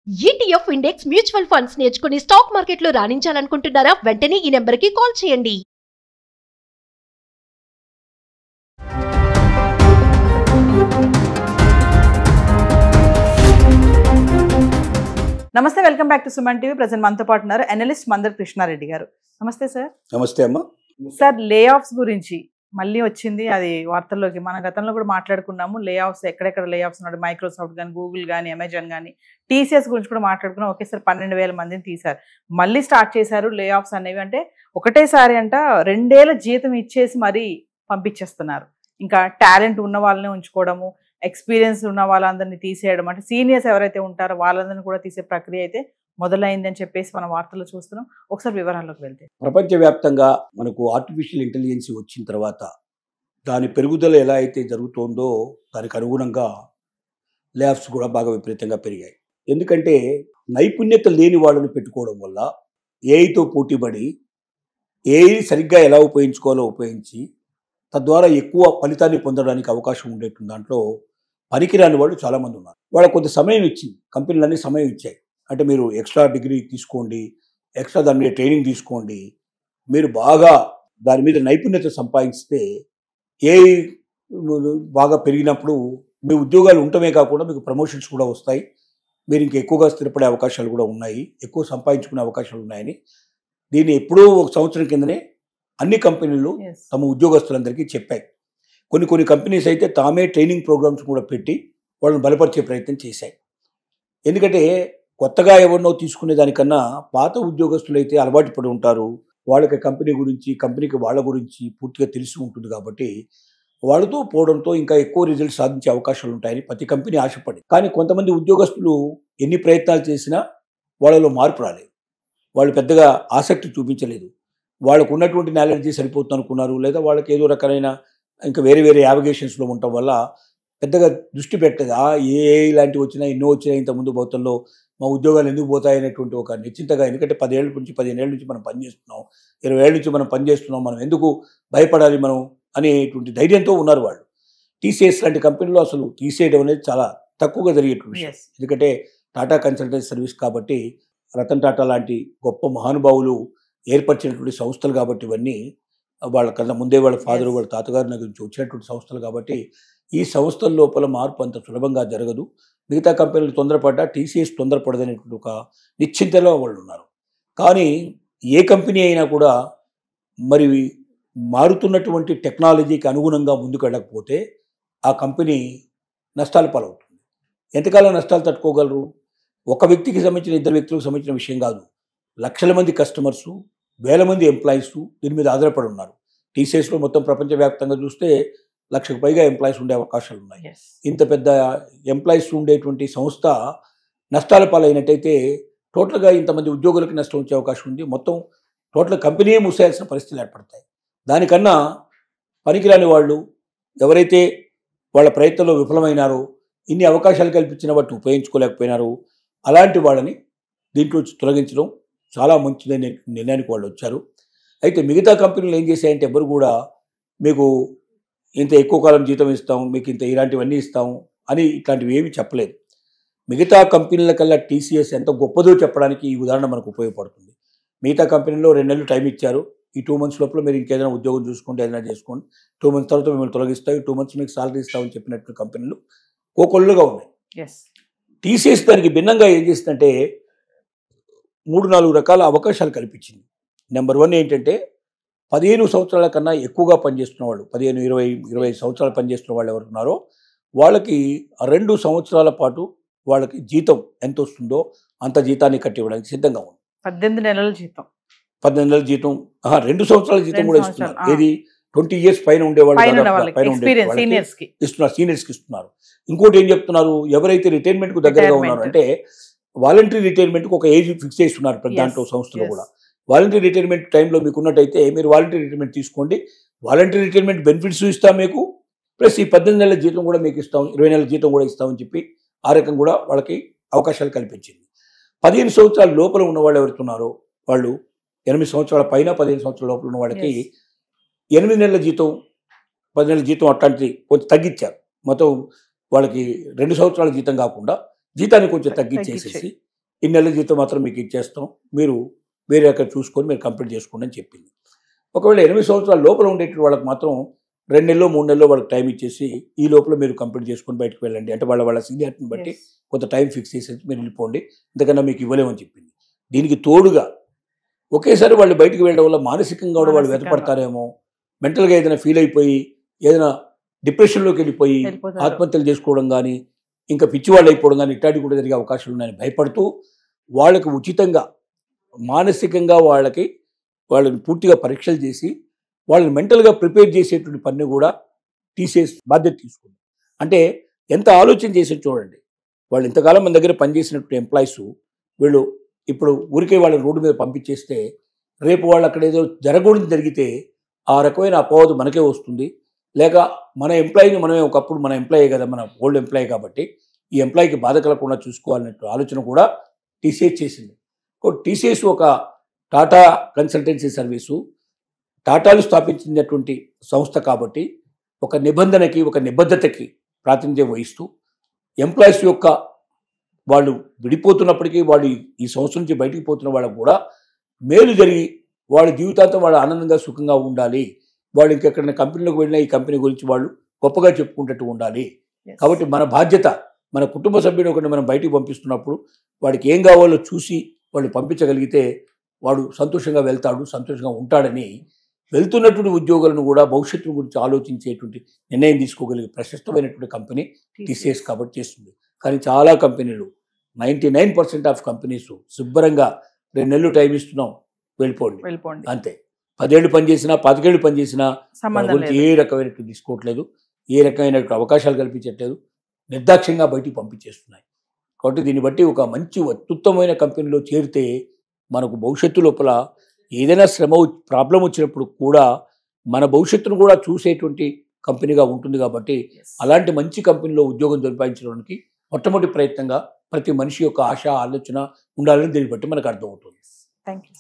ETF index mutual funds నేర్చుకుని stock మార్కెట్లో రాణించాలనుకుంటున్నారా? వెంటనే ఈ నెంబర్కి కాల్ చేయండి. నమస్తే, welcome back to Suman TV. Present మనతో పాటు ఉన్నారు అనలిస్ట్ మందర్ కృష్ణారెడ్డి గారు. నమస్తే సార్. నమస్తే అమ్మా. సార్, లే ఆఫ్స్ గురించి మళ్ళీ వచ్చింది, అది వార్తల్లోకి. మన గతంలో కూడా మాట్లాడుకున్నాము. లే ఆఫ్స్ ఎక్కడెక్కడ లే ఆఫ్స్ ఉన్నాయి, మైక్రోసాఫ్ట్ కానీ, గూగుల్ కానీ, అమెజాన్ కానీ, టీసీఎస్ గురించి కూడా మాట్లాడుకున్నాం. ఒకేసారి 12,000 మందిని తీశారు, మళ్ళీ స్టార్ట్ చేశారు లే ఆఫ్స్ అనేవి. అంటే ఒకటేసారి అంట 2 ఏళ్ల జీతం ఇచ్చేసి మరీ పంపించేస్తున్నారు. ఇంకా టాలెంట్ ఉన్న వాళ్ళని ఉంచుకోవడము, ఎక్స్పీరియన్స్ ఉన్న వాళ్ళందరినీ తీసేయడం, అంటే సీనియర్స్ ఎవరైతే ఉంటారో వాళ్ళందరినీ కూడా తీసే ప్రక్రియ అయితే మొదలైంది అని చెప్పేసి మనం వార్తలు చూస్తున్నాం. ఒకసారి వివరాల్లోకి వెళ్తే, ప్రపంచవ్యాప్తంగా మనకు ఆర్టిఫిషియల్ ఇంటెలిజెన్స్ వచ్చిన తర్వాత దాని పెరుగుదల ఎలా అయితే జరుగుతోందో దానికి అనుగుణంగా లే ఆఫ్స్ కూడా బాగా విపరీతంగా పెరిగాయి. ఎందుకంటే నైపుణ్యత లేని వాళ్ళని పెట్టుకోవడం వల్ల ఏఐతో పోటీపడి ఏఐ సరిగ్గా ఎలా ఉపయోగించుకోవాలో ఉపయోగించి తద్వారా ఎక్కువ ఫలితాన్ని పొందడానికి అవకాశం ఉండేటువంటి దాంట్లో పనికిరాని వాళ్ళు చాలామంది ఉన్నారు. వాళ్ళకు కొంత సమయం ఇచ్చింది, కంపెనీలన్నీ సమయం ఇచ్చాయి. అంటే మీరు ఎక్స్ట్రా డిగ్రీ తీసుకోండి, ఎక్స్ట్రా దాని మీద ట్రైనింగ్ తీసుకోండి, మీరు బాగా దాని మీద నైపుణ్యత సంపాదిస్తే ఏఐ బాగా పెరిగినప్పుడు మీ ఉద్యోగాలు ఉండటమే కాకుండా మీకు ప్రమోషన్స్ కూడా వస్తాయి, మీరు ఇంకా ఎక్కువగా స్థిరపడే అవకాశాలు కూడా ఉన్నాయి, ఎక్కువ సంపాదించుకునే అవకాశాలు ఉన్నాయని దీన్ని ఎప్పుడో 1 సంవత్సరం కిందనే అన్ని కంపెనీలు తమ ఉద్యోగస్తులందరికీ చెప్పాయి. కొన్ని కంపెనీస్ అయితే తామే ట్రైనింగ్ ప్రోగ్రామ్స్ కూడా పెట్టి వాళ్ళని బలపరిచే ప్రయత్నం చేశాయి. ఎందుకంటే కొత్తగా ఎవరినో తీసుకునే దానికన్నా పాత ఉద్యోగస్తులు అయితే అలవాటు పడి ఉంటారు, వాళ్ళకి కంపెనీ గురించి, కంపెనీకి వాళ్ళ గురించి పూర్తిగా తెలిసి ఉంటుంది. కాబట్టి వాళ్ళతో పోవడంతో ఇంకా ఎక్కువ రిజల్ట్ సాధించే అవకాశాలు ఉంటాయని ప్రతి కంపెనీ ఆశపడి, కానీ కొంతమంది ఉద్యోగస్తులు ఎన్ని ప్రయత్నాలు చేసినా వాళ్ళలో మార్పు రాలేదు, వాళ్ళు పెద్దగా ఆసక్తి చూపించలేదు, వాళ్ళకు ఉన్నటువంటి నాలెడ్జీ సరిపోతుంది అనుకున్నారు, లేదా వాళ్ళకి ఏదో రకమైన ఇంకా వేరే యావిగేషన్స్లో ఉండటం వల్ల పెద్దగా దృష్టి పెట్టదు. ఏ ఇలాంటివి వచ్చినా, ఎన్నో వచ్చినా ఇంతకుముందు భౌతంలో మా ఉద్యోగాలు ఎందుకు పోతాయి అనేటువంటి ఒక నిశ్చింతగా. ఎందుకంటే 10 ఏళ్ళ నుంచి 15 ఏళ్ళ నుంచి మనం పనిచేస్తున్నాం, 20 ఏళ్ళ నుంచి మనం పనిచేస్తున్నాం, మనం ఎందుకు భయపడాలి మనం అనేటువంటి ధైర్యంతో ఉన్నారు వాళ్ళు. టీసీఎస్ లాంటి కంపెనీలో అసలు తీసేయడం అనేది చాలా తక్కువగా జరిగేటువంటి విషయం. ఎందుకంటే టాటా కన్సల్టెన్సీ సర్వీస్ కాబట్టి, రతన్ టాటా లాంటి గొప్ప మహానుభావులు ఏర్పరిచినటువంటి సంస్థలు కాబట్టి, ఇవన్నీ వాళ్ళకన్నా ముందే వాళ్ళ ఫాదరు, వాళ్ళ తాతగారి నుంచి వచ్చినటువంటి సంస్థలు కాబట్టి ఈ సంస్థల లోపల మార్పు అంత సులభంగా జరగదు. మిగతా కంపెనీలు తొందరపడ్డా టీసీఎస్ తొందరపడదనేటువంటి ఒక నిశ్చింతలో వాళ్ళు ఉన్నారు. కానీ ఏ కంపెనీ అయినా కూడా మరి మారుతున్నటువంటి టెక్నాలజీకి అనుగుణంగా ముందుకు వెళ్ళకపోతే ఆ కంపెనీ నష్టాల పాలవుతుంది. ఎంతకాలం నష్టాలు తట్టుకోగలరు? ఒక వ్యక్తికి సంబంధించిన, 2 వ్యక్తులకు సంబంధించిన విషయం కాదు. లక్షల మంది కస్టమర్సు, వేల మంది ఎంప్లాయీస్ దీని మీద ఆధారపడి ఉన్నారు. టీసీఎస్లో మొత్తం ప్రపంచవ్యాప్తంగా చూస్తే 1,00,000కు పైగా ఎంప్లాయీస్ ఉండే అవకాశాలు ఉన్నాయి. ఇంత పెద్ద ఎంప్లాయీస్ ఉండేటువంటి సంస్థ నష్టాల పాలైనట్టయితే టోటల్గా ఇంతమంది ఉద్యోగులకి నష్టం వచ్చే అవకాశం ఉంది. మొత్తం టోటల్ కంపెనీయే మూసేయాల్సిన పరిస్థితులు ఏర్పడతాయి. దానికన్నా పనికిరాని వాళ్ళు ఎవరైతే వాళ్ళ ప్రయత్నంలో విఫలమైనారో, ఇన్ని అవకాశాలు కల్పించిన వాటిని ఉపయోగించుకోలేకపోయినారు, అలాంటి వాళ్ళని దీంట్లో తొలగించడం చాలా మంచి నిర్ణయానికి వాళ్ళు వచ్చారు. అయితే మిగతా కంపెనీలు ఏం చేశాయంటే, ఎవరు కూడా మీకు ఇంత ఎక్కువ కాలం జీతం ఇస్తాం, మీకు ఇంత ఇలాంటివన్నీ ఇస్తాం అని ఇట్లాంటివి ఏమీ చెప్పలేదు. మిగతా కంపెనీల కల్లా టీసీఎస్ ఎంత గొప్పదో చెప్పడానికి ఈ ఉదాహరణ మనకు ఉపయోగపడుతుంది. మిగతా కంపెనీలో 2 నెలలు టైం ఇచ్చారు, ఈ 2 మంత్స్ లోపల మీరు ఇంకేదైనా ఉద్యోగం చూసుకోండి, ఏదైనా చేసుకోండి, 2 మంత్స్ తర్వాత మిమ్మల్ని తొలగిస్తాం, 2 మంత్స్ మీకు సాలరీ ఇస్తామని చెప్పినట్టు కంపెనీలు కోకొల్లుగా ఉన్నాయి. టీసీఎస్ దానికి భిన్నంగా ఏం చేసిందంటే 3-4 రకాల అవకాశాలు కల్పించింది. నెంబర్ 1 ఏంటంటే 15 సంవత్సరాల కన్నా ఎక్కువగా పనిచేస్తున్న వాళ్ళు, 15, 20, 25 సంవత్సరాలు పనిచేస్తున్న వాళ్ళు ఎవరు ఉన్నారో వాళ్ళకి 2 సంవత్సరాల పాటు వాళ్ళకి జీతం ఎంత వస్తుందో అంత జీతాన్ని కట్టి ఇవ్వడానికి సిద్ధంగా ఉంది. 18 నెలల జీతం, 18 నెలల జీతం, 2 సంవత్సరాల జీతం కూడా ఇస్తున్నారు. ఏది 20 years పైన ఉండేవాళ్ళు ఇస్తున్నారు, సీనియర్స్కి ఇస్తున్నారు. ఇంకోటి ఏం చెప్తున్నారు, ఎవరైతే రిటైర్మెంట్కు దగ్గరగా ఉన్నారో, అంటే వాలంటరీ రిటైర్మెంట్కి ఒక ఏజ్ ఫిక్స్ చేస్తున్నారు ప్రతి దాంట్లో సంస్థలో కూడా. వాలంటరీ రిటైర్మెంట్ టైంలో మీకు ఉన్నట్టయితే మీరు వాలంటరీ రిటైర్మెంట్ తీసుకోండి, వాలంటరీ రిటైర్మెంట్ బెనిఫిట్స్ ఇస్తాం మీకు, ప్లస్ ఈ 18 నెలల జీతం కూడా మీకు ఇస్తాం, 20 నెలల జీతం కూడా ఇస్తామని చెప్పి ఆ రకం కూడా వాళ్ళకి అవకాశాలు కల్పించింది. 15 సంవత్సరాల లోపల ఉన్న వాళ్ళు ఎవరుతున్నారో వాళ్ళు, 8 సంవత్సరాల పైన 15 సంవత్సరాల లోపల ఉన్న వాళ్ళకి 8 నెలల జీతం, 10 నెలల జీతం అట్లాంటిది కొంచెం తగ్గించారు. మొత్తం వాళ్ళకి 2 సంవత్సరాల జీతం కాకుండా జీతాన్ని కొంచెం తగ్గించేసేసి ఈ నెల జీతం మాత్రం మీకు ఇచ్చేస్తాం, మీరు వేరే అక్కడ చూసుకొని మీరు కంప్లీట్ చేసుకోండి అని చెప్పింది. ఒకవేళ 8 సంవత్సరాల లోపల ఉండేటువంటి వాళ్ళకి మాత్రం 2 నెలలో 3 నెలలో వాళ్ళకి టైం ఇచ్చేసి ఈ లోపల మీరు కంప్లీట్ చేసుకొని బయటకు వెళ్ళండి, అంటే వాళ్ళ సీనియారిటీని బట్టి కొంత టైం ఫిక్స్ చేసేసి మీరు వెళ్ళిపోండి, ఇంతకన్నా మీకు ఇవ్వలేమని చెప్పింది. దీనికి తోడుగా ఒకేసారి వాళ్ళు బయటకు వెళ్ళడం వల్ల మానసికంగా కూడా వాళ్ళు వెతపడతారేమో, మెంటల్గా ఏదైనా ఫీల్ అయిపోయి ఏదైనా డిప్రెషన్లోకి వెళ్ళిపోయి ఆత్మహత్యలు చేసుకోవడం కానీ ఇంకా పిచ్చివాళ్ళు అయిపోవడం కానీ ఇట్లాంటివి కూడా జరిగే అవకాశాలు ఉన్నాయని భయపడుతూ వాళ్ళకి ఉచితంగా మానసికంగా వాళ్ళని పూర్తిగా పరీక్షలు చేసి వాళ్ళని మెంటల్గా ప్రిపేర్ చేసేటువంటి పని కూడా టీసీఎస్ బాధ్యత తీసుకుంది. అంటే ఎంత ఆలోచన చేసి చూడండి, వాళ్ళు ఇంతకాలం మన దగ్గర పనిచేసినటువంటి ఎంప్లాయీస్ వీళ్ళు ఇప్పుడు ఊరికే వాళ్ళని రోడ్డు మీద పంపించేస్తే రేపు వాళ్ళు అక్కడ ఏదో జరగకూడదు జరిగితే ఆ రకమైన అపవాదు మనకే వస్తుంది. లేక మన ఎంప్లాయీని మనమే ఒకప్పుడు మన ఎంప్లాయీ కదా, మన ఓల్డ్ ఎంప్లాయీ కాబట్టి ఈ ఎంప్లాయీకి బాధ కలగకుండా చూసుకోవాలన్నట్టు ఆలోచన కూడా టీసీఎస్ చేసింది. టీసీఎస్ ఒక టాటా కన్సల్టెన్సీ సర్వీసు, టాటాలు స్థాపించినటువంటి సంస్థ కాబట్టి ఒక నిబంధనకి ఒక నిబద్ధతకి ప్రాతినిధ్యం వహిస్తూ ఎంప్లాయీస్ యొక్క వాళ్ళు విడిపోతున్నప్పటికీ వాళ్ళు ఈ సంస్థ నుంచి బయటికి పోతున్న వాళ్ళకు కూడా మేలు జరిగి వాళ్ళ జీవితాంతం వాళ్ళు ఆనందంగా సుఖంగా ఉండాలి, వాళ్ళు ఇంకెక్కడైనా కంపెనీలోకి వెళ్ళినా ఈ కంపెనీ గురించి వాళ్ళు గొప్పగా చెప్పుకుంటూ ఉండాలి. కాబట్టి మన బాధ్యత, మన కుటుంబ సభ్యుడు ఒకటి మనం బయటికి పంపిస్తున్నప్పుడు వాడికి ఏం కావాలో చూసి వాళ్ళు పంపించగలిగితే వాడు సంతోషంగా వెళ్తాడు, సంతోషంగా ఉంటాడని వెళ్తున్నటువంటి ఉద్యోగులను కూడా భవిష్యత్తు గురించి ఆలోచించేటువంటి నిర్ణయం తీసుకోగలిగే ప్రశస్తమైనటువంటి కంపెనీ టీసీఎస్ కాబట్టి చేస్తుంది. కానీ చాలా కంపెనీలు 99% ఆఫ్ కంపెనీస్ శుభ్రంగా 2 నెలలు టైం ఇస్తున్నాం వెళ్ళిపోండి అంతే, 10 ఏళ్ళు పనిచేసినా 15 ఏళ్ళు పనిచేసినా గురించి ఏ రకమైనటువంటి తీసుకోవట్లేదు, ఏ రకమైన అవకాశాలు కల్పించట్లేదు, నిర్దాక్ష్యంగా బయటికి పంపించేస్తున్నాయి. కాబట్టి దీన్ని బట్టి ఒక మంచి అత్యుత్తమైన కంపెనీలో చేరితే మనకు భవిష్యత్తు లోపల ఏదైనా ప్రాబ్లం వచ్చినప్పుడు కూడా మన భవిష్యత్తును కూడా చూసేటువంటి కంపెనీగా ఉంటుంది. కాబట్టి అలాంటి మంచి కంపెనీలో ఉద్యోగం సంపాదించడానికి మొట్టమొదటి ప్రయత్నంగా ప్రతి మనిషి యొక్క ఆశ ఆలోచన ఉండాలని దీన్ని బట్టి మనకు అర్థమవుతుంది. Thank you.